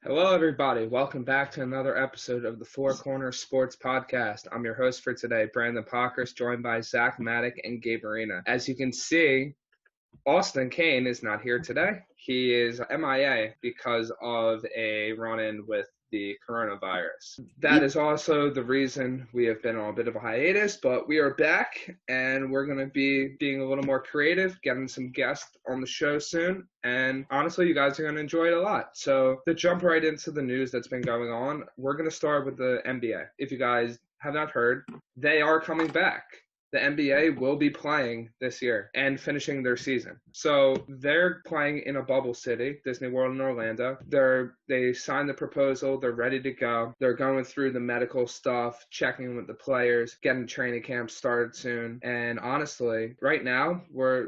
Hello, everybody. Welcome back to another episode of the Four Corners Sports Podcast. I'm your host for today, Brandon Pockers, joined by Zach Maddock and Gabe Arena. As you can see, Austin Kane is not here today. He is MIA because of a run-in with the coronavirus. That is also the reason we have been on a bit of a hiatus, but we are back and we're going to be being a little more creative, getting some guests on the show soon, and honestly, you guys are going to enjoy it a lot. So to jump right into the news that's been going on, we're going to start with the NBA. If you guys have not heard, they are coming back. The NBA will be playing this year and finishing their season. So they're playing in a bubble city, Disney World in Orlando. They signed the proposal. They're ready to go. They're going through the medical stuff, checking with the players, getting training camp started soon. And honestly, right now,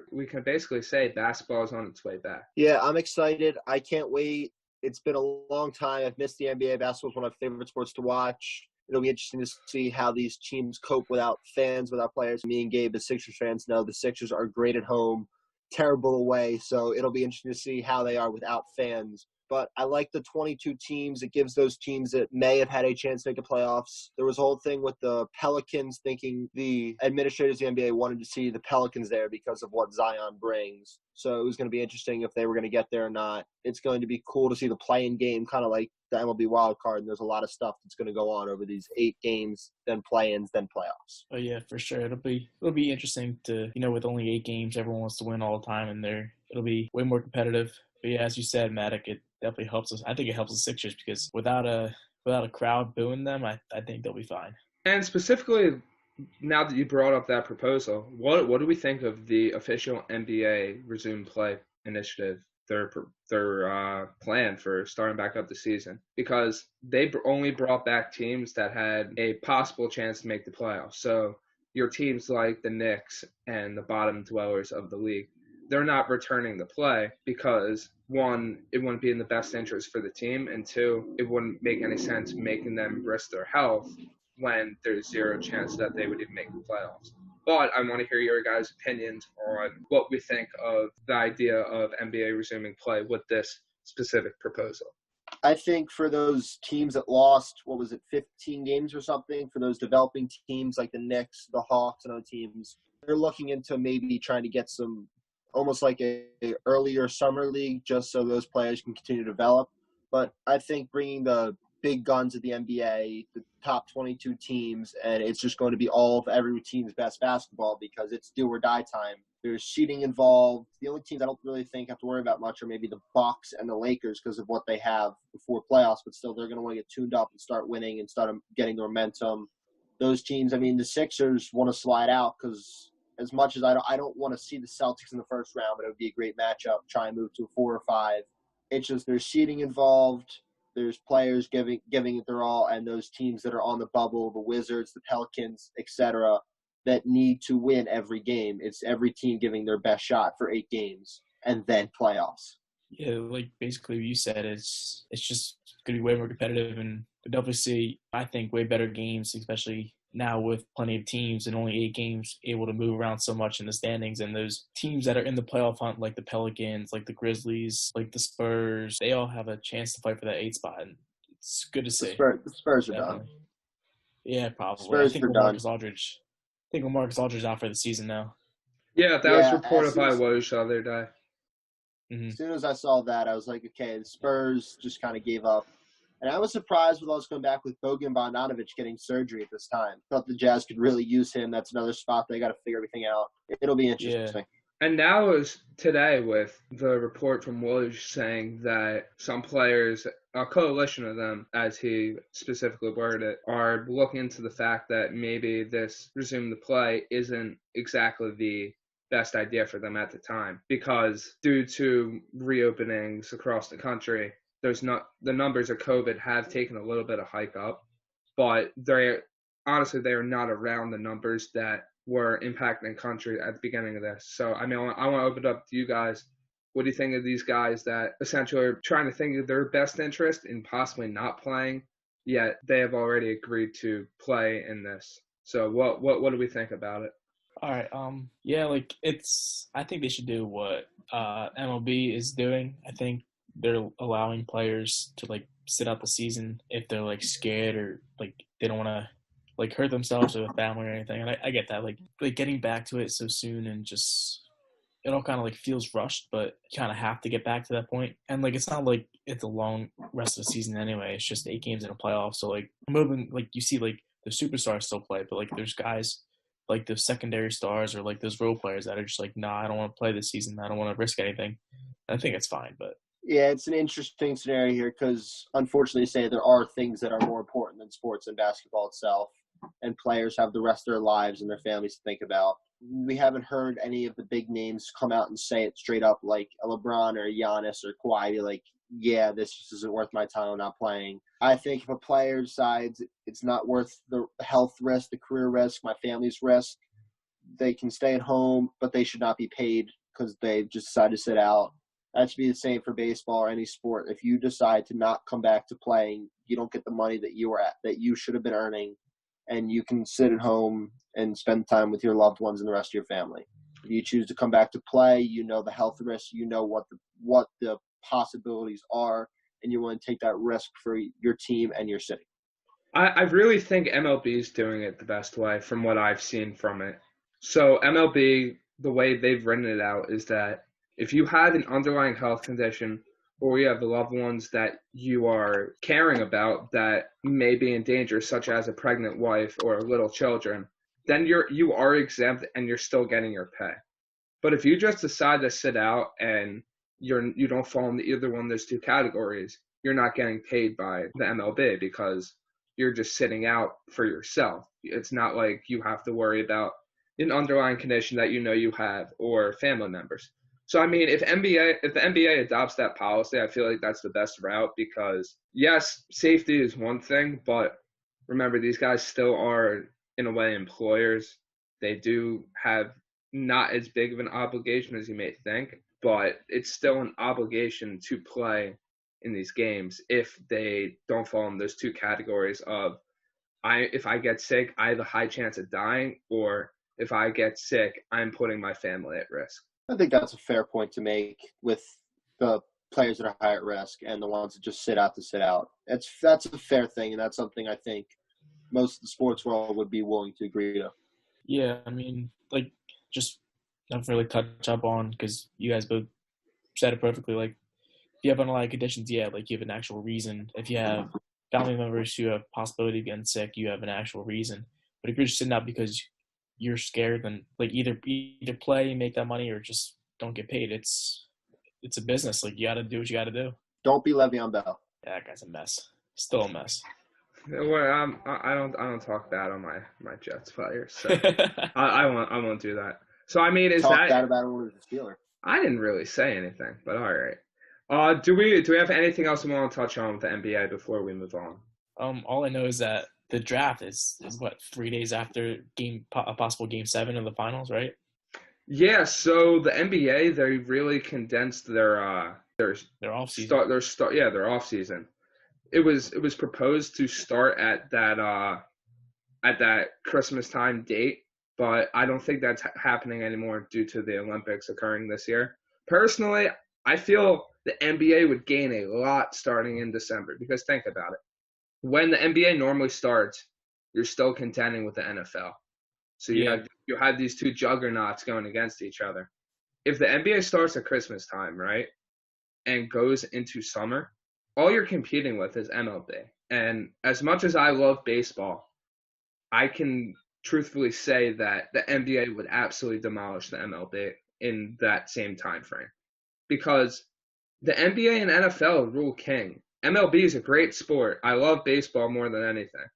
we can basically say basketball is on its way back. Yeah, I'm excited. I can't wait. It's been a long time. I've missed the NBA. Basketball is one of my favorite sports to watch. It'll be interesting to see how these teams cope without fans, without players. Me and Gabe, as Sixers fans, know the Sixers are great at home, terrible away. So it'll be interesting to see how they are without fans. But I like the 22 teams. It gives those teams that may have had a chance to make the playoffs. There was a whole thing with the Pelicans thinking the administrators of the NBA wanted to see the Pelicans there because of what Zion brings. So it was going to be interesting if they were going to get there or not. It's going to be cool to see the play-in game, kind of like the MLB wild card, and there's a lot of stuff that's going to go on over these 8 games, then play-ins, then playoffs. Oh yeah, for sure. It'll be interesting to, with only 8 games, everyone wants to win all the time, and it'll be way more competitive. But yeah, as you said, Maddock, it definitely helps us. I think it helps the Sixers because without a crowd booing them, I think they'll be fine. And specifically, now that you brought up that proposal, what do we think of the official NBA resume play initiative? Their plan for starting back up the season, because they only brought back teams that had a possible chance to make the playoffs. So your teams like the Knicks and the bottom dwellers of the league, they're not returning to play because, one, it wouldn't be in the best interest for the team, and two, it wouldn't make any sense making them risk their health when there's zero chance that they would even make the playoffs. But I want to hear your guys' opinions on what we think of the idea of NBA resuming play with this specific proposal. I think for those teams that lost, 15 games or something, for those developing teams like the Knicks, the Hawks, and other teams, they're looking into maybe trying to get some, almost like a earlier summer league, just so those players can continue to develop. But I think bringing the big guns of the NBA, the top 22 teams, and it's just going to be all of every team's best basketball because it's do or die time. There's seeding involved. The only teams I don't really think have to worry about much are maybe the Bucks and the Lakers because of what they have before playoffs, but still they're going to want to get tuned up and start winning and start getting the momentum. Those teams, the Sixers want to slide out because as much as I don't want to see the Celtics in the first round, but it would be a great matchup, try and move to a 4 or 5. It's just there's seeding involved. There's players giving it their all, and those teams that are on the bubble, the Wizards, the Pelicans, etc., that need to win every game. It's every team giving their best shot for 8 games, and then playoffs. Yeah, like basically you said, it's just going to be way more competitive, and we'll definitely see, I think, way better games, especially now with plenty of teams and only 8 games able to move around so much in the standings. And those teams that are in the playoff hunt, like the Pelicans, like the Grizzlies, like the Spurs, they all have a chance to fight for that 8 spot. And it's good to see. The Spurs are done. Yeah, probably. Spurs are done. I think Marcus Aldridge out for the season now. Yeah, that was reported by Woj the other day. Mm-hmm. As soon as I saw that, I was like, okay, the Spurs just kind of gave up. And I was surprised with us coming back with Bojan Bogdanović getting surgery at this time. Thought the Jazz could really use him. That's another spot they got to figure everything out. It'll be interesting. Yeah. And now is today with the report from Woj saying that some players, a coalition of them, as he specifically worded it, are looking into the fact that maybe this resume the play isn't exactly the best idea for them at the time, because due to reopenings across the country, the numbers of COVID have taken a little bit of hike up, but they are not around the numbers that were impacting the country at the beginning of this. So, I want to open it up to you guys. What do you think of these guys that essentially are trying to think of their best interest in possibly not playing, yet they have already agreed to play in this? So, what do we think about it? All right. I think they should do what MLB is doing. I think they're allowing players to sit out the season if they're like scared or like they don't want to like hurt themselves or the family or anything. And I get that, like getting back to it so soon and just it all kind of like feels rushed, but you kind of have to get back to that point. And like it's not like it's a long rest of the season anyway. It's just 8 games in a playoff. So like moving, like you see like the superstars still play, but like there's guys like the secondary stars or like those role players that are just like, nah, I don't want to play this season. I don't want to risk anything. I think it's fine, but Yeah, it's an interesting scenario here because, unfortunately, say there are things that are more important than sports and basketball itself, and players have the rest of their lives and their families to think about. We haven't heard any of the big names come out and say it straight up, like a LeBron or a Giannis or Kawhi, be like, yeah, this just isn't worth my time. I'm not playing. I think if a player decides it's not worth the health risk, the career risk, my family's risk, they can stay at home, but they should not be paid because they just decided to sit out. That should be the same for baseball or any sport. If you decide to not come back to playing, you don't get the money that you should have been earning, and you can sit at home and spend time with your loved ones and the rest of your family. If you choose to come back to play, you know the health risks, you know what the possibilities are, and you're willing to take that risk for your team and your city. I really think MLB is doing it the best way from what I've seen from it. So MLB, the way they've written it out is that if you have an underlying health condition or you have the loved ones that you are caring about that may be in danger, such as a pregnant wife or little children, then you are exempt and you're still getting your pay. But if you just decide to sit out and you don't fall into either one of those two categories, you're not getting paid by the MLB because you're just sitting out for yourself. It's not like you have to worry about an underlying condition that you know you have or family members. So, I mean, if the NBA adopts that policy, I feel like that's the best route because, yes, safety is one thing, but remember, these guys still are, in a way, employers. They do have not as big of an obligation as you may think, but it's still an obligation to play in these games if they don't fall in those two categories of, if I get sick, I have a high chance of dying, or if I get sick, I'm putting my family at risk. I think that's a fair point to make with the players that are high at risk and the ones that just sit out to sit out. That's a fair thing, and that's something I think most of the sports world would be willing to agree to. yeah, I mean, like just not really touch up on because you guys both said it perfectly. Like if you have underlying conditions, yeah, like you have an actual reason. If you have family members who have possibility of getting sick, you have an actual reason. But if you're just sitting out because you're scared, then like either play and make that money or just don't get paid. It's a business. Like you got to do what you got to do. Don't be Le'Veon Bell. Yeah, that guy's a mess. Still a mess. Well, I don't talk bad on my Jets players, so I won't do that. So I mean, Talk bad about him when he was a Steeler. I didn't really say anything, but all right. Do we have anything else we want to touch on with the NBA before we move on? All I know is that the draft is what 3 days after a possible game 7 of the finals, right? Yeah. So the NBA, they really condensed their off season. Their off season. It was proposed to start at that Christmas time date, but I don't think that's happening anymore due to the Olympics occurring this year. Personally, I feel the NBA would gain a lot starting in December because think about it. When the NBA normally starts, you're still contending with the NFL. So you have these two juggernauts going against each other. If the NBA starts at Christmas time, right, and goes into summer, all you're competing with is MLB. And as much as I love baseball, I can truthfully say that the NBA would absolutely demolish the MLB in that same time frame. Because the NBA and NFL rule king. MLB is a great sport. I love baseball more than anything.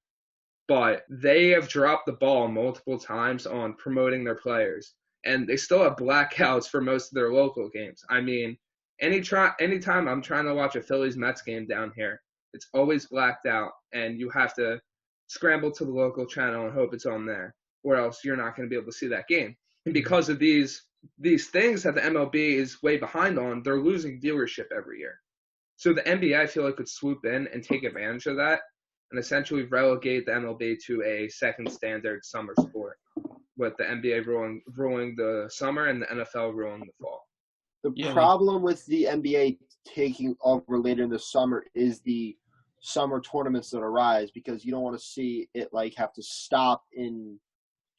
But they have dropped the ball multiple times on promoting their players. And they still have blackouts for most of their local games. I mean, anytime I'm trying to watch a Phillies-Mets game down here, it's always blacked out. And you have to scramble to the local channel and hope it's on there. Or else you're not going to be able to see that game. And because of these things that the MLB is way behind on, they're losing viewership every year. So the NBA, I feel like, could swoop in and take advantage of that and essentially relegate the MLB to a second standard summer sport, with the NBA ruling the summer and the NFL ruling the fall. The problem with the NBA taking over later in the summer is the summer tournaments that arise, because you don't want to see it like have to stop in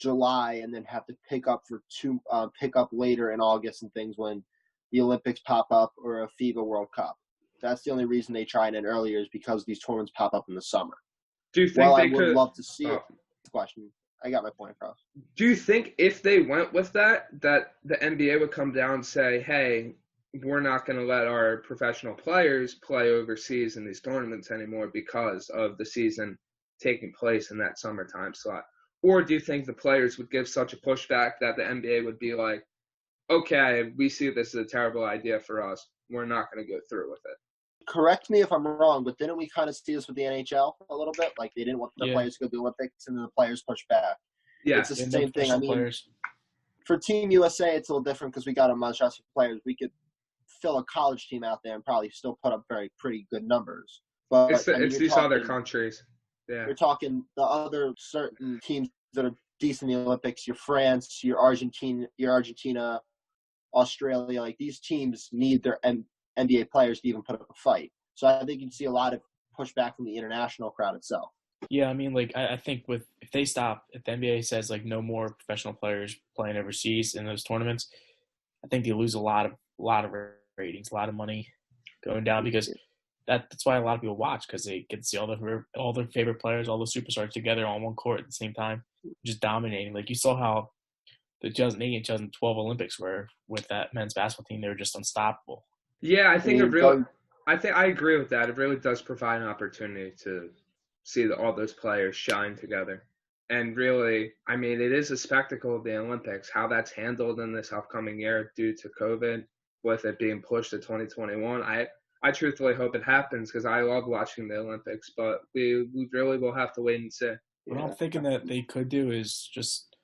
July and then have to pick up later in August and things when the Olympics pop up or a FIBA World Cup. That's the only reason they try it in earlier, is because these tournaments pop up in the summer. Do you think I would love to see it. Question. I got my point across. Do you think if they went with that the NBA would come down and say, hey, we're not going to let our professional players play overseas in these tournaments anymore because of the season taking place in that summertime slot? Or do you think the players would give such a pushback that the NBA would be like, okay, we see this as a terrible idea for us. We're not going to go through with it? Correct me if I'm wrong, but didn't we kind of see this with the NHL a little bit? Like, they didn't want the players to go to the Olympics, and then the players pushed back. Yeah. It's the same thing. I mean, for Team USA, it's a little different because we got a bunch of players. We could fill a college team out there and probably still put up pretty good numbers. But it's these other countries. Yeah. You're talking the other certain teams that are decent in the Olympics. Your France, your Argentina, Australia. Like, these teams need their NBA players to even put up a fight. So I think you'd see a lot of pushback from the international crowd itself. Yeah, I mean, like, I think if the NBA says, like, no more professional players playing overseas in those tournaments, I think they lose a lot of ratings, a lot of money going down, because that's why a lot of people watch, because they get to see all their favorite players, all the superstars together on one court at the same time, just dominating. Like, you saw how the 2008 and 2012 Olympics were with that men's basketball team. They were just unstoppable. Yeah, I agree with that. It really does provide an opportunity to see all those players shine together. And really, I mean, it is a spectacle of the Olympics. How that's handled in this upcoming year due to COVID, with it being pushed to 2021, I truthfully hope it happens, because I love watching the Olympics, but we really will have to wait and see. What I'm thinking that they could do is just,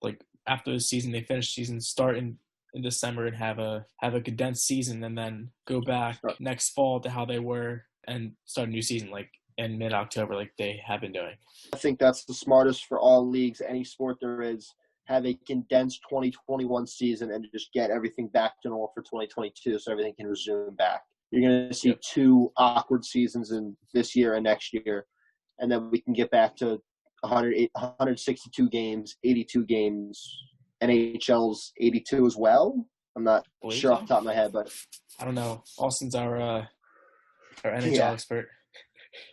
like, after the season, they finish the season, start in December and have a condensed season, and then go back next fall to how they were and start a new season, like in mid-October, like they have been doing. I think that's the smartest for all leagues, any sport there is. Have a condensed 2021 season and just get everything back to normal for 2022, so everything can resume back. You're going to see two awkward seasons in this year and next year, and then we can get back to 162 games, 82 games. NHL's 82 as well. I'm not sure off the top of my head, but I don't know. Austin's our NHL expert.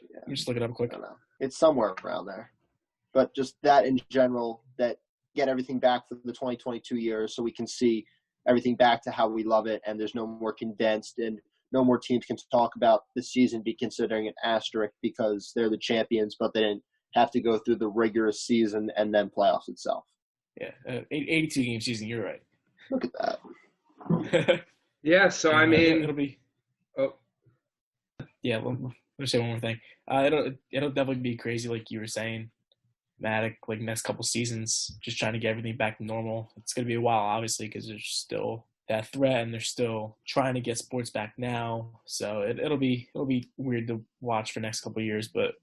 Yeah. Let me just look it up quick. I don't know. It's somewhere around there. But just that in general, that get everything back for the 2022 year, so we can see everything back to how we love it, and there's no more condensed, and no more teams can talk about the season be considering an asterisk because they're the champions, but they didn't have to go through the rigorous season and then playoffs itself. Yeah, 82 game season. You're right. Look at that. Yeah, so I mean, it'll be. Oh, yeah. Let me say one more thing. It'll definitely be crazy, like you were saying, Matic. Like, next couple seasons, just trying to get everything back to normal. It's gonna be a while, obviously, because there's still that threat, and they're still trying to get sports back now. So it'll be weird to watch for the next couple of years, but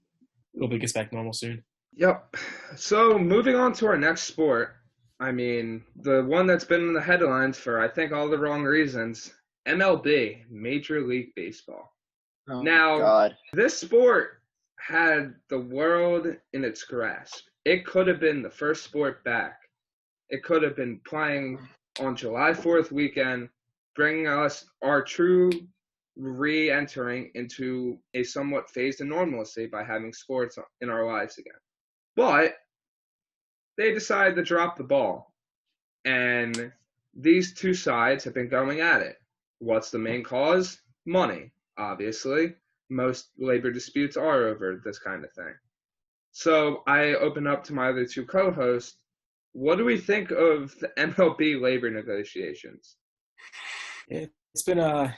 it'll gets back normal soon. Yep. So moving on to our next sport. I mean, the one that's been in the headlines for, I think, all the wrong reasons, MLB, Major League Baseball. Oh, now, God. This sport had the world in its grasp. It could have been the first sport back. It could have been playing on July 4th weekend, bringing us our true re-entering into a somewhat phased in normalcy by having sports in our lives again. But they decided to drop the ball, and these two sides have been going at it. What's the main cause? Money, obviously. Most labor disputes are over this kind of thing. So I open up to my other two co-hosts. What do we think of the MLB labor negotiations? It's been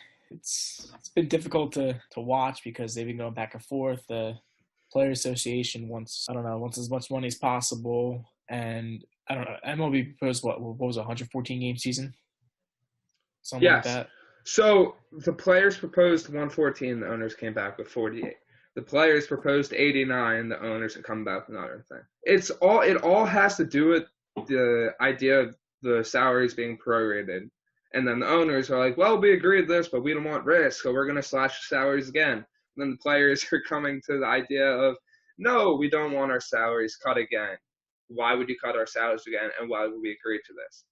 difficult to watch because they've been going back and forth. The Player Association wants as much money as possible, and I don't know. MLB proposed what was a 114 game season, something like that. So the players proposed 114, the owners came back with 48. The players proposed 89, the owners have come back with another thing. It all has to do with the idea of the salaries being prorated. And then the owners are like, well, we agreed to this, but we don't want risk, so we're going to slash the salaries again. then the players are coming to the idea of, no, we don't want our salaries cut again. Why would you cut our salaries again, and why would we agree to this?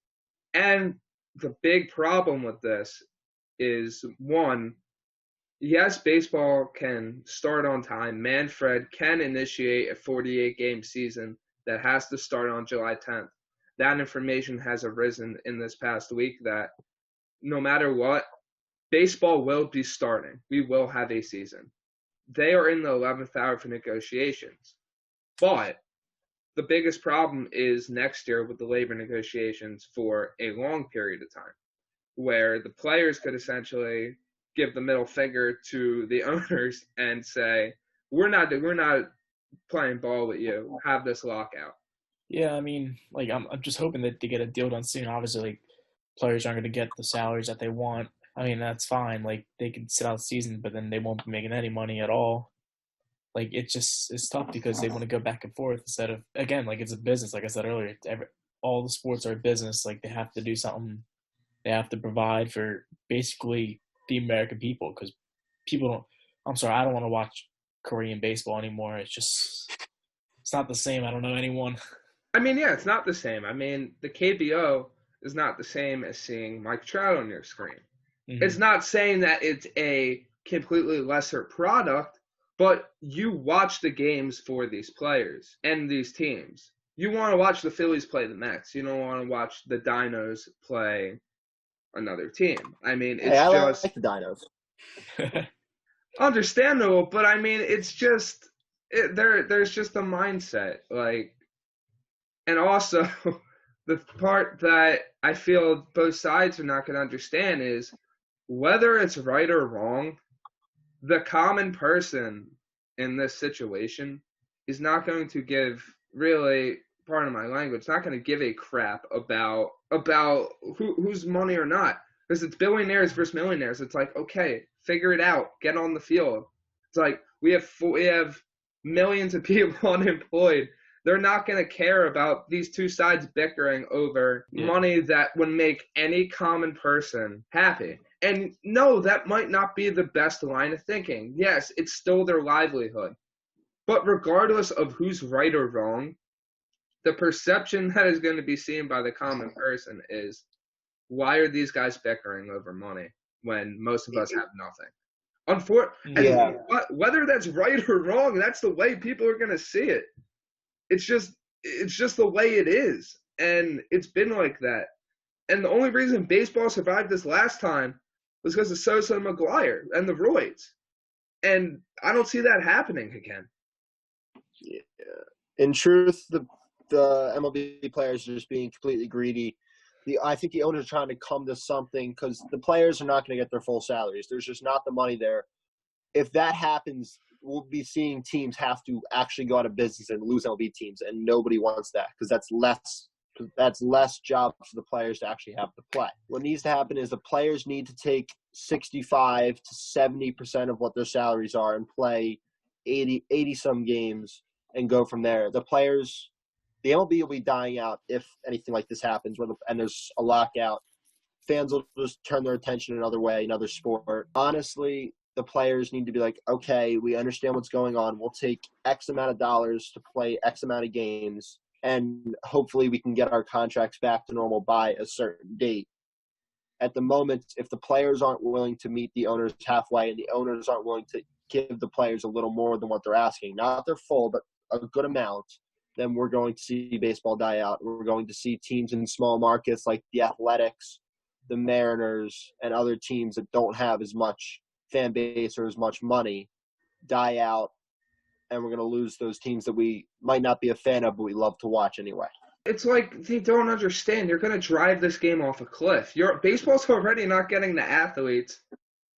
And the big problem with this is, one, yes, baseball can start on time. Manfred can initiate a 48-game season that has to start on July 10th. That information has arisen in this past week that no matter what, baseball will be starting. We will have a season. They are in the 11th hour for negotiations. But the biggest problem is next year with the labor negotiations for a long period of time, where the players could essentially give the middle finger to the owners and say, we're not playing ball with you. Have this lockout. Yeah, I mean, like I'm just hoping that they get a deal done soon. Obviously, like players aren't going to get the salaries that they want. I mean, that's fine. Like they can sit out the season, but then they won't be making any money at all. Like it's tough because they want to go back and forth instead of, again, like it's a business. Like I said earlier, all the sports are a business. Like they have to do something. They have to provide for basically the American people, because people don't. I'm sorry, I don't want to watch Korean baseball anymore. It's not the same. I don't know anyone. I mean, yeah, it's not the same. I mean, the KBO is not the same as seeing Mike Trout on your screen. Mm-hmm. It's not saying that it's a completely lesser product, but you watch the games for these players and these teams. You want to watch the Phillies play the Mets. You don't want to watch the Dinos play another team. I mean, it's I just like the Dinos. Understandable, but I mean, it's just there's just a mindset, like, and also the part that I feel both sides are not going to understand is whether it's right or wrong. The common person in this situation is not going to give really, pardon my language, not going to give a crap about who's money or not, because it's billionaires versus millionaires. It's like, okay, figure it out, get on the field. It's like we have millions of people unemployed. They're not going to care about these two sides bickering over money that would make any common person happy. And no, that might not be the best line of thinking. Yes, it's still their livelihood. But regardless of who's right or wrong, the perception that is going to be seen by the common person is, why are these guys bickering over money when most of us have nothing? Whether that's right or wrong, that's the way people are going to see it. It's just the way it is. And it's been like that. And the only reason baseball survived this last time was because of Sosa and McGuire and the Royds. And I don't see that happening again. Yeah. In truth, the MLB players are just being completely greedy. I think the owners are trying to come to something, because the players are not going to get their full salaries. There's just not the money there. If that happens, we'll be seeing teams have to actually go out of business and lose MLB teams, and nobody wants that, because that's less job for the players to actually have to play. What needs to happen is the players need to take 65 to 70% of what their salaries are and play 80 some games and go from there. The MLB will be dying out if anything like this happens, and there's a lockout. Fans will just turn their attention another way, another sport. Honestly, the players need to be like, okay, we understand what's going on. We'll take X amount of dollars to play X amount of games, and hopefully we can get our contracts back to normal by a certain date. At the moment, if the players aren't willing to meet the owners halfway, and the owners aren't willing to give the players a little more than what they're asking, not their full, but a good amount, then we're going to see baseball die out. We're going to see teams in small markets like the Athletics, the Mariners, and other teams that don't have as much fan base or as much money die out, and we're going to lose those teams that we might not be a fan of, but we love to watch anyway. It's like they don't understand. You're going to drive this game off a cliff. Baseball's already not getting the athletes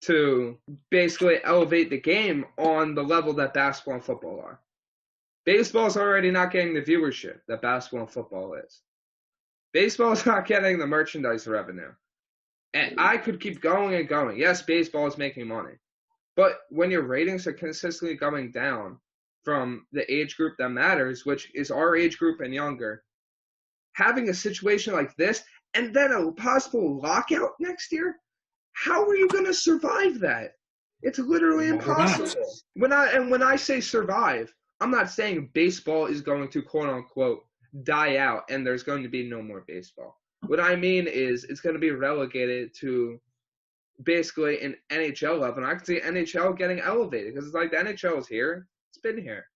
to basically elevate the game on the level that basketball and football are. Baseball's already not getting the viewership that basketball and football is. Baseball's not getting the merchandise revenue. And I could keep going and going. Yes, baseball is making money. But when your ratings are consistently going down from the age group that matters, which is our age group and younger, having a situation like this and then a possible lockout next year, how are you going to survive that? It's literally Well, we're not. impossible. When I say survive, I'm not saying baseball is going to quote unquote die out and there's going to be no more baseball. What I mean is it's going to be relegated to basically an NHL level. And I can see NHL getting elevated because it's like the NHL is here. It's been here.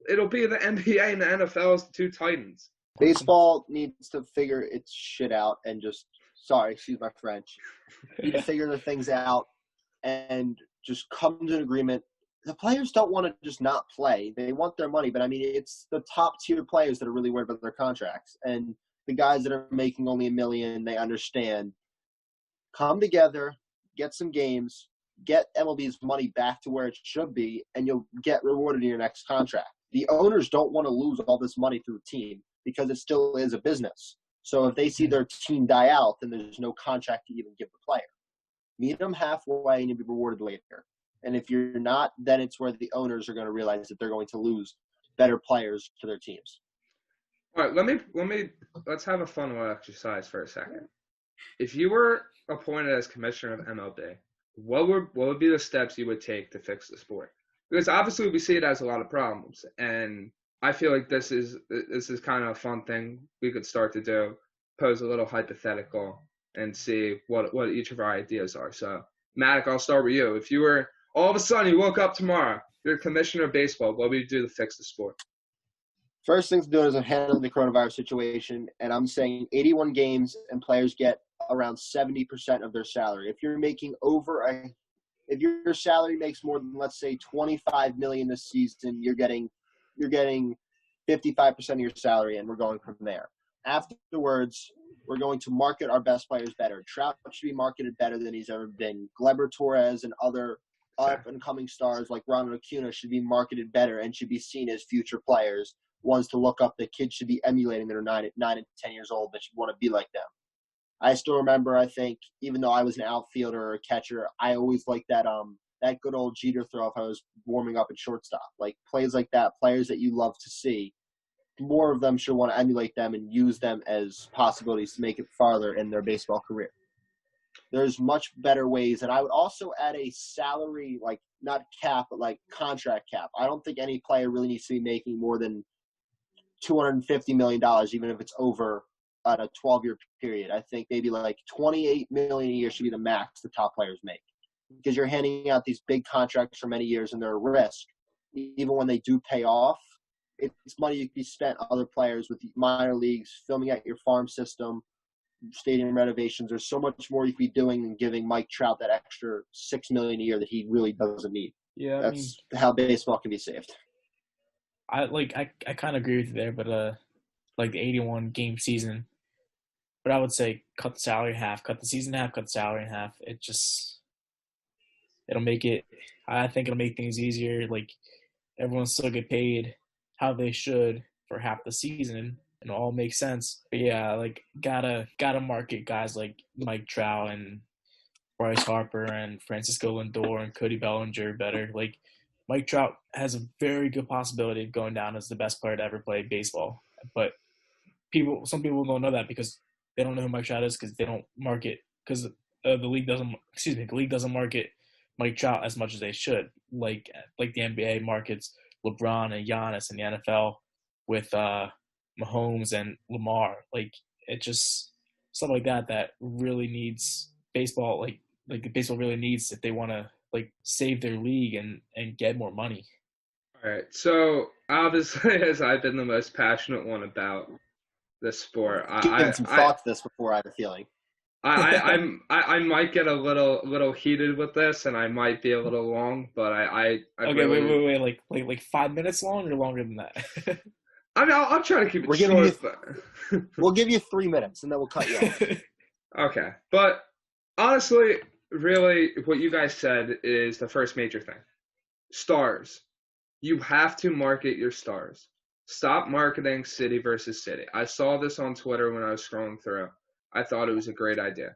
It'll be the NBA and the NFL's two titans. Baseball needs to figure its shit out and just excuse my French. Need to figure the things out and just come to an agreement. The players don't want to just not play. They want their money, but I mean, it's the top tier players that are really worried about their contracts. And the guys that are making only $1 million, they understand. Come together, get some games, get MLB's money back to where it should be, and you'll get rewarded in your next contract. The owners don't want to lose all this money through the team because it still is a business. So if they see their team die out, then there's no contract to even give the player. Meet them halfway and you'll be rewarded later. And if you're not, then it's where the owners are going to realize that they're going to lose better players to their teams. All right, let's have a fun little exercise for a second. If you were appointed as commissioner of MLB, what would be the steps you would take to fix the sport? Because obviously we see it as a lot of problems, and I feel like this is kind of a fun thing we could start to do, pose a little hypothetical and see what each of our ideas are. So, Matic, I'll start with you. If you were all of a sudden you woke up tomorrow, you're commissioner of baseball, what would you do to fix the sport? First thing to do is handling the coronavirus situation, and I'm saying 81 games and players get around 70% of their salary. If you're making if your salary makes more than, let's say, $25 million this season, you're getting 55% of your salary, and we're going from there. Afterwards, we're going to market our best players better. Trout should be marketed better than he's ever been. Gleyber Torres and other up-and-coming stars like Ronald Acuna should be marketed better and should be seen as future players, ones to look up that kids should be emulating that are 9 and 10 years old that should want to be like them. I still remember, I think, even though I was an outfielder or a catcher, I always liked that good old Jeter throw if I was warming up at shortstop. Like plays like that, players that you love to see, more of them should want to emulate them and use them as possibilities to make it farther in their baseball career. There's much better ways, and I would also add a salary, like not cap, but like contract cap. I don't think any player really needs to be making more than $250 million, even if it's over a 12-year period. I think maybe like $28 million a year should be the max the top players make, because you're handing out these big contracts for many years and they're a risk. Even when they do pay off, it's money you can be spent on other players with the minor leagues, filming out your farm system, stadium renovations. There's so much more you could be doing than giving Mike Trout that extra $6 million a year that he really doesn't need. Yeah, that's how baseball can be saved. I kind of agree with you there, but like the 81 game season, but I would say cut the salary in half, cut the season in half, cut the salary in half. It'll make it. I think it'll make things easier. Like everyone still get paid how they should for half the season, and it all makes sense. But yeah, like gotta market guys like Mike Trout and Bryce Harper and Francisco Lindor and Cody Bellinger better. Like Mike Trout has a very good possibility of going down as the best player to ever play baseball. But some people don't know that because they don't know who Mike Trout is because they don't market because the league doesn't market Mike Trout as much as they should. Like the NBA markets LeBron and Giannis in the NFL with Mahomes and Lamar. Like it just stuff like that really needs baseball. Like baseball really needs if they want to like save their league and get more money. All right. So obviously, as I've been the most passionate one about this sport, I some thought to this before. I have a feeling. I might get a little heated with this, and I might be a little long, but I okay, really... wait, like 5 minutes long or longer than that? I mean, I'll try to keep it short. We'll give you 3 minutes, and then we'll cut you off. Okay, but honestly, really, what you guys said is the first major thing. Stars. You have to market your stars. Stop marketing city versus city. I saw this on Twitter when I was scrolling through. I thought it was a great idea.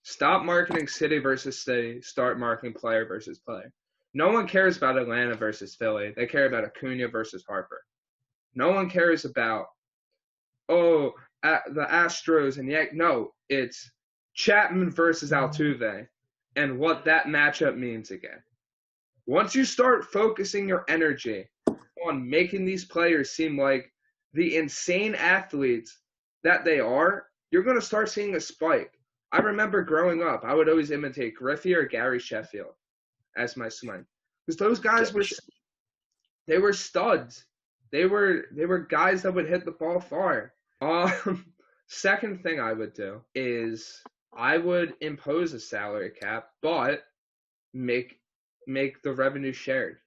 Stop marketing city versus city. Start marketing player versus player. No one cares about Atlanta versus Philly. They care about Acuna versus Harper. No one cares about, the Astros and Yankees. No, it's Chapman versus Altuve and what that matchup means again. Once you start focusing your energy on making these players seem like the insane athletes that they are, you're going to start seeing a spike. I remember growing up, I would always imitate Griffey or Gary Sheffield as my swing. Because those guys were studs. They were guys that would hit the ball far. Second thing I would do is I would impose a salary cap, but make the revenue shared.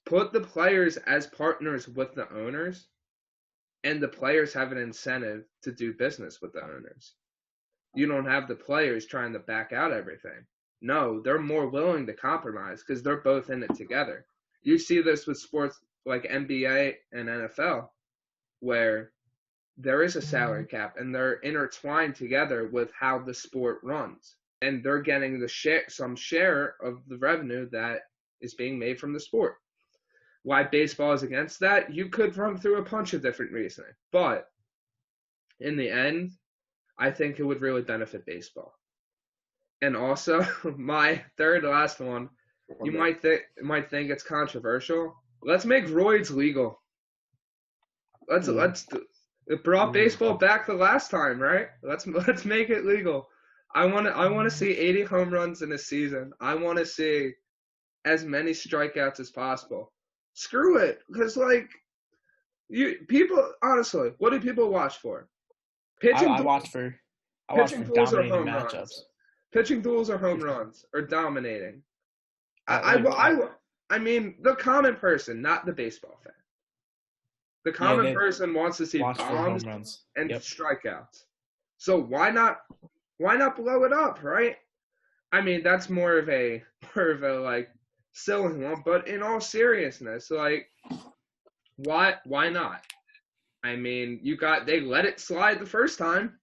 Put the players as partners with the owners, and the players have an incentive to do business with the owners. You don't have the players trying to back out everything. No, they're more willing to compromise because they're both in it together. You see this with sports like NBA and NFL, where there is a salary cap and they're intertwined together with how the sport runs. And they're getting some share of the revenue that is being made from the sport. Why baseball is against that, you could run through a bunch of different reasoning. But in the end, I think it would really benefit baseball. And also, my third last one, you might think it's controversial. Let's make roids legal. It brought baseball back the last time, right? Let's make it legal. I want to see 80 home runs in a season. I want to see as many strikeouts as possible. Screw it, because people honestly, what do people watch for? I watch for dominating matchups. Pitching duels or home runs or dominating. I mean, the common person, not the baseball fan. The common person wants to see bombs and strikeouts. So why not blow it up, right? I mean, that's more of a silly one, but in all seriousness, why not? I mean, they let it slide the first time.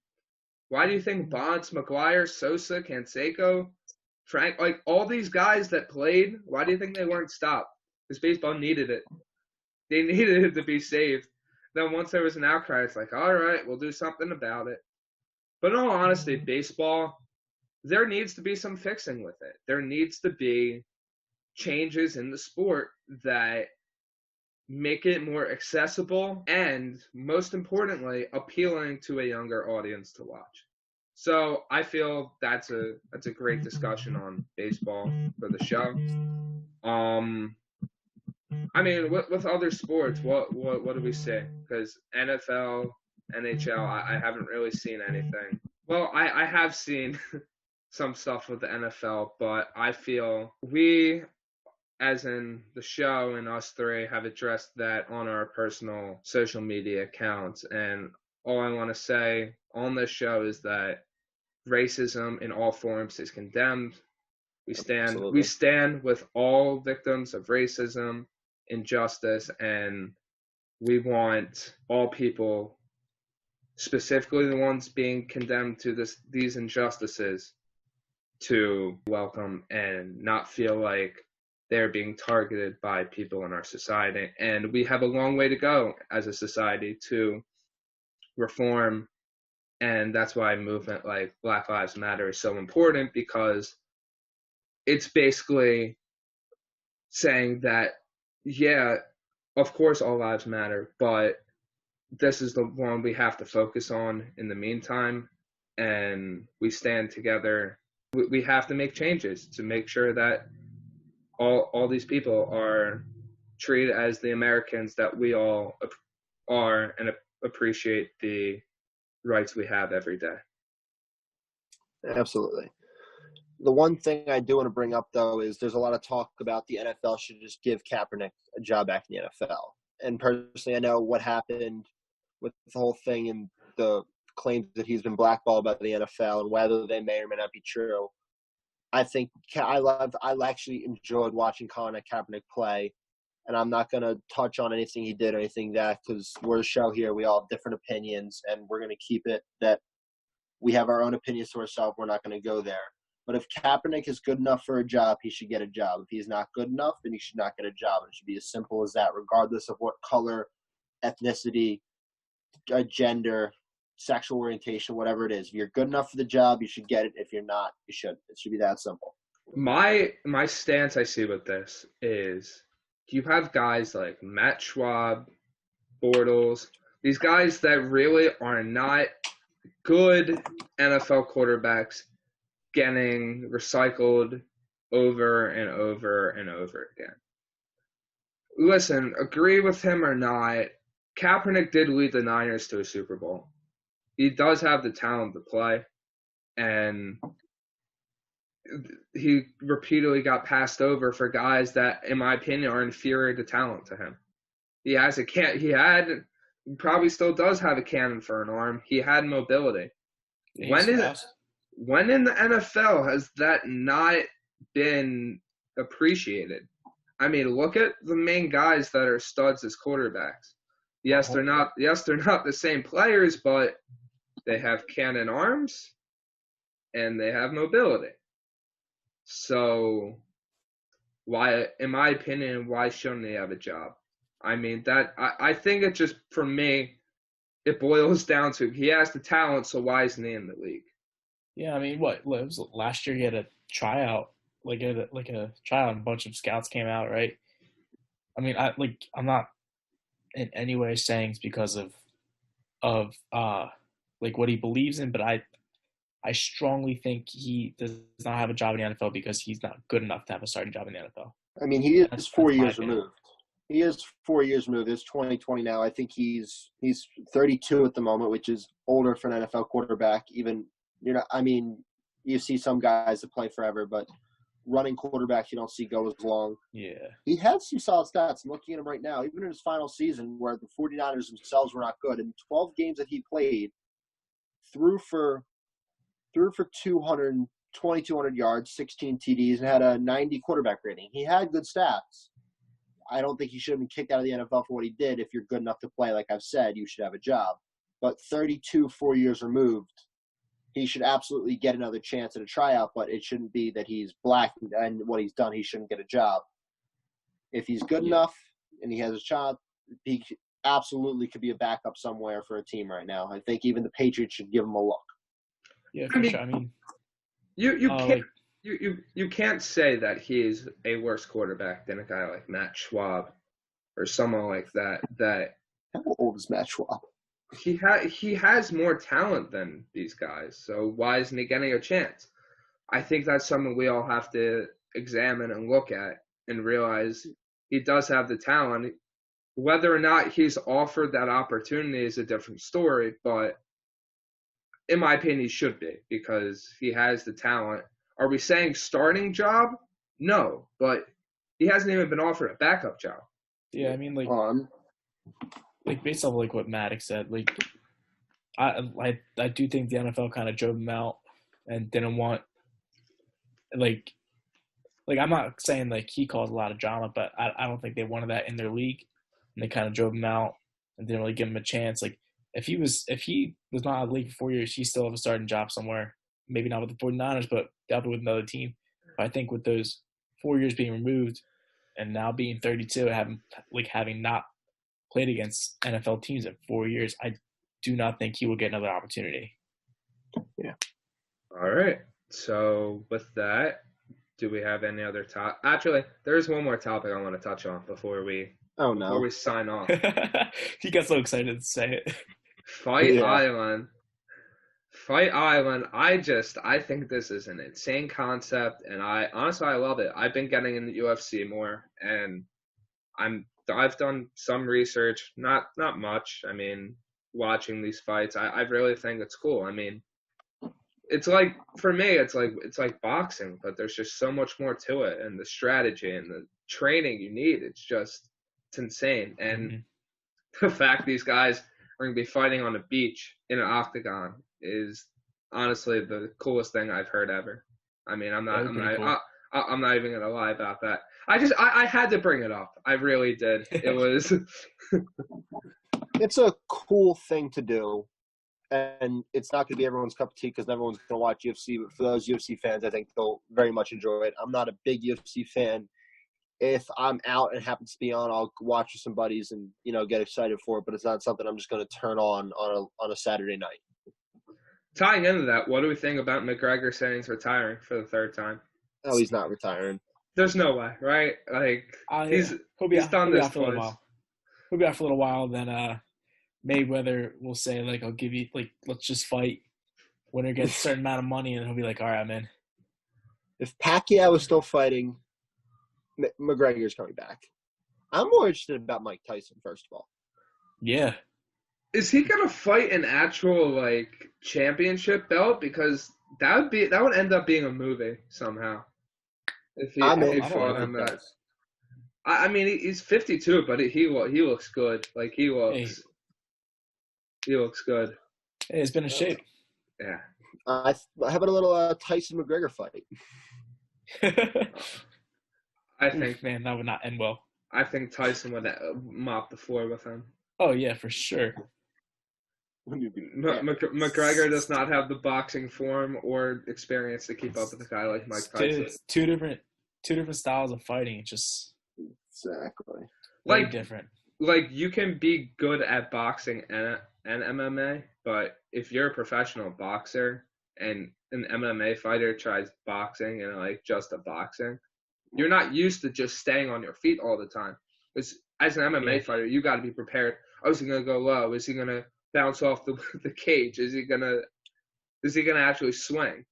Why do you think Bonds, McGuire, Sosa, Canseco, Frank, all these guys that played, why do you think they weren't stopped? Because baseball needed it. They needed it to be saved. Then once there was an outcry, it's like, all right, we'll do something about it. But in all honesty, baseball, there needs to be some fixing with it. There needs to be changes in the sport that make it more accessible and, most importantly, appealing to a younger audience to watch. So I feel that's a great discussion on baseball for the show. I mean, with other sports, what do we say? Because NFL, NHL, I haven't really seen anything. Well, I have seen some stuff with the NFL, but I feel we, as in the show and us three, have addressed that on our personal social media accounts. And all I want to say on this show is that racism in all forms is condemned. We stand with all victims of racism, injustice, and we want all people, specifically the ones being condemned to these injustices, to welcome and not feel like they're being targeted by people in our society. And we have a long way to go as a society to reform. And that's why a movement like Black Lives Matter is so important, because it's basically saying that, yeah, of course all lives matter, but this is the one we have to focus on in the meantime. And we stand together. We have to make changes to make sure that all these people are treated as the Americans that we all are, and appreciate the rights we have every day. Absolutely. The one thing I do want to bring up, though, is there's a lot of talk about the NFL should just give Kaepernick a job back in the NFL. And personally, I know what happened with the whole thing and the claims that he's been blackballed by the NFL and whether they may or may not be true. I think I actually enjoyed watching Colin Kaepernick play, and I'm not going to touch on anything he did or anything that, because we're a show here. We all have different opinions, and we're going to keep it that we have our own opinions to ourselves. We're not going to go there. But if Kaepernick is good enough for a job, he should get a job. If he's not good enough, then he should not get a job. And it should be as simple as that, regardless of what color, ethnicity, gender, sexual orientation, whatever it is. If you're good enough for the job, you should get it. If you're not, you shouldn't. It should be that simple. My stance I see with this is you have guys like Matt Schwab, Bortles, these guys that really are not good NFL quarterbacks getting recycled over and over and over again. Listen, agree with him or not, Kaepernick did lead the Niners to a Super Bowl. He does have the talent to play, and he repeatedly got passed over for guys that, in my opinion, are inferior to talent to him. He probably still does have a cannon for an arm. He had mobility. When in the NFL has that not been appreciated? I mean, look at the main guys that are studs as quarterbacks. Yes, they're not the same players, but they have cannon arms and they have mobility. So why, in my opinion, why shouldn't they have a job? I mean, I think it just, for me, it boils down to he has the talent, so why isn't he in the league? Yeah, I mean, what was last year? He had a tryout, like a tryout, and a bunch of scouts came out, right? I mean, I'm not in any way saying it's because of like what he believes in, but I strongly think he does not have a job in the NFL because he's not good enough to have a starting job in the NFL. I mean, he is 4 years removed. He is 4 years removed. It's 2020 now. I think he's 32 at the moment, which is older for an NFL quarterback. Even, I mean, you see some guys that play forever, but running quarterbacks you don't see go as long. Yeah. He had some solid stats. I'm looking at him right now. Even in his final season where the 49ers themselves were not good, in 12 games that he played, threw for 2,200 yards, 16 TDs, and had a 90 quarterback rating. He had good stats. I don't think he should have been kicked out of the NFL for what he did. If you're good enough to play, like I've said, you should have a job. But 32, 4 years removed, he should absolutely get another chance at a tryout, but it shouldn't be that he's black and what he's done, he shouldn't get a job. If he's good enough and he has a shot, he absolutely could be a backup somewhere for a team right now. I think even the Patriots should give him a look. Yeah, for sure. I mean, you can't say that he is a worse quarterback than a guy like Matt Schwab or someone like that. How old is Matt Schwab? He has more talent than these guys, so why isn't he getting a chance? I think that's something we all have to examine and look at and realize he does have the talent. Whether or not he's offered that opportunity is a different story, but in my opinion, he should be because he has the talent. Are we saying starting job? No, but he hasn't even been offered a backup job. Yeah, I mean, like based off like what Maddox said, like I do think the NFL kind of drove him out and didn't want like I'm not saying like he caused a lot of drama, but I don't think they wanted that in their league, and they kind of drove him out and didn't really give him a chance. Like if he was not out of the league for 4 years, he still have a starting job somewhere. Maybe not with the 49ers, but definitely with another team. But I think with those 4 years being removed and now being 32, having not played against NFL teams in 4 years, I do not think he will get another opportunity. Yeah. All right. So with that, do we have any other topic? Actually, there's one more topic I want to touch on before we sign off. He got so excited to say it. Fight Island. I think this is an insane concept, and I love it. I've been getting into UFC more, and I've done some research, not much. I mean, watching these fights, I really think it's cool. I mean, it's like, for me, it's like boxing, but there's just so much more to it, and the strategy and the training you need. It's insane. And the fact these guys are going to be fighting on a beach in an octagon is honestly the coolest thing I've heard ever. I mean, I'm not even going to lie about that. I had to bring it up. I really did. It was. It's a cool thing to do, and it's not going to be everyone's cup of tea because everyone's going to watch UFC. But for those UFC fans, I think they'll very much enjoy it. I'm not a big UFC fan. If I'm out and happens to be on, I'll watch with some buddies and get excited for it. But it's not something I'm just going to turn on a Saturday night. Tying into that, what do we think about McGregor saying he's retiring for the third time? Oh, he's not retiring. There's no way, right? Like he's done he'll be this out for a little twice. while. He'll be out for a little while. Then Mayweather will say, like, I'll give you, like, let's just fight. Winner gets a certain amount of money, and he'll be like, all right, I'm in. If Pacquiao is still fighting, McGregor's coming back. I'm more interested about Mike Tyson, first of all. Yeah. Is he gonna fight an actual like championship belt? Because that would end up being a movie somehow. If he fought him that. I mean, he's 52, but he looks good. Like he looks good. Hey, it's been in shape. Yeah. How about a little Tyson McGregor fight? I think, man, that would not end well. I think Tyson would mop the floor with him. Oh yeah, for sure. McGregor does not have the boxing form or experience to keep up with a guy like Mike Tyson. It's two different styles of fighting. Just exactly like different. Like you can be good at boxing and MMA, but if you're a professional boxer and an MMA fighter tries boxing and like just a boxing, you're not used to just staying on your feet all the time. Because as an MMA fighter, you got to be prepared. Oh, is he gonna go low? Is he gonna bounce off the cage? Is he gonna actually swing?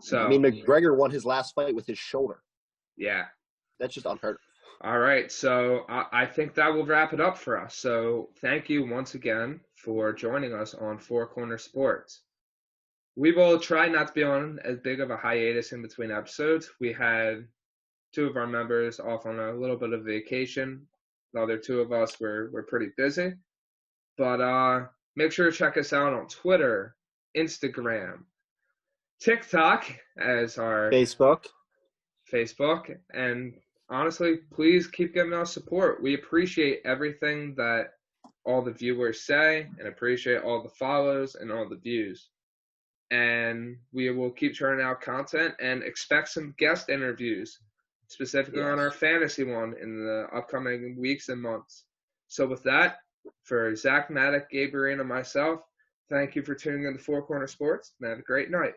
So I mean, McGregor won his last fight with his shoulder. Yeah, that's just unheard of. All right, so I think that will wrap it up for us. So thank you once again for joining us on Four Corner Sports. We will try not to be on as big of a hiatus in between episodes. We had two of our members off on a little bit of vacation. The other two of us were pretty busy. But make sure to check us out on Twitter, Instagram, TikTok as our Facebook, and honestly, please keep giving us support. We appreciate everything that all the viewers say and appreciate all the follows and all the views. And we will keep churning out content and expect some guest interviews, specifically on our fantasy one in the upcoming weeks and months. So with that, for Zach Maddock, Gabe Arena, and myself, thank you for tuning in to Four Corner Sports and have a great night.